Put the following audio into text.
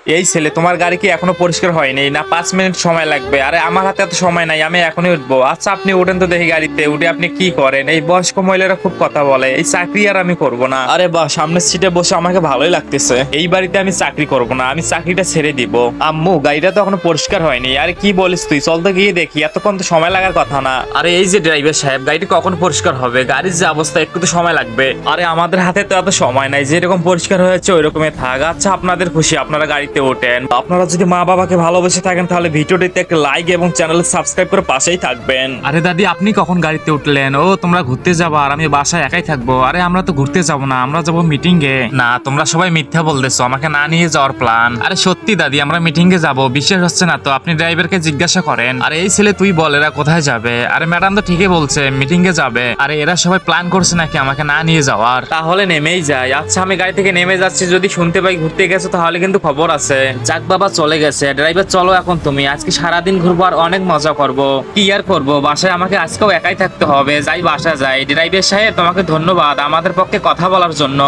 এই ছেলে, তোমার গাড়ি কি এখনো পরিষ্কার হয়নি? না 5 মিনিট সময় লাগবে? আরে আমার হাতে এত সময় নাই, আমি এখনই উঠবো। আচ্ছা আপনি উঠেন তো দেখি গাড়িতে। উঠে আপনি কি করেন? এই বয়স্ক মহিলারা খুব কথা বলে, এই চাকরি আর আমি করব না। আরে বাহ, সামনের সিটে বসে আমাকে ভালোই লাগতেছে। এই বাড়িতে আমি চাকরি করব না, আমি চাকরিটা ছেড়ে দিব। আম্মু, গাড়িটা তো এখনো পরিষ্কার হয়নি। আরে কি বলিস তুই? চল তো গিয়ে দেখি, এতক্ষণ তো সময় লাগার কথা না। আরে এই যে ড্রাইভার সাহেব, গাড়িটি কখন পরিষ্কার হবে? গাড়ির যে অবস্থা, একটু তো সময় লাগবে। আরে আমাদের হাতে তো এত সময় নাই, যেরকম পরিষ্কার হয়েছে ওই রকমই থাক। আচ্ছা আপনাদের খুশি, আপনারা গাড়িতে ওঠেন। আপনারা যদি মা বাবাকে ভালোবেসে থাকেন তাহলে ভিডিওটিতে একটা লাইক এবং চ্যানেল সাবস্ক্রাইব করে পাশেই থাকবেন। আরে দাদি, আপনি কখন গাড়িতে উঠলেন? ও, তোমরা ঘুরতে যাবো আর আমি বাসায় একাই থাকবো? আরে আমরা তো ঘুরতে যাবো না, আমরা যাবো মিটিং এ। না, তোমরা সবাই মিথ্যা বলতেছো, আমাকে না নিয়ে যাওয়ার প্ল্যান। আরে সত্যি দাদি, আমরা মিটিং এ যাবো। বিশ্বাস হচ্ছে না তো? আপনি ড্রাইভারকে জিজ্ঞাসা করেন। আরে এই ছেলে, তুই বল এরা কোথায় যাবে? আরে ম্যাডাম তো ঠিকই বলছে, মিটিং এ যাবে। আরে এরা সবাই প্ল্যান করছে নাকি আমাকে না নিয়ে যাওয়ার? তাহলে নেমেই যাই। আচ্ছা আমি গাড়ি থেকে নেমে যাচ্ছি, যদি শুনতে পাই ঘুরতে গেছো তাহলে কিন্তু খবর আছে। যাক বাবা, চলে গেছে। ড্রাইভার চলো এখন তুমি, আজকে সারাদিন ঘুরবো আর অনেক মজা করব। কি আর করবো, বাসায় আমাকে আজকেও একাই থাকতে হবে। যাই বাসা যাই। ড্রাইভার সাহেব, তোমাকে ধন্যবাদ আমাদের পক্ষে কথা বলার জন্য।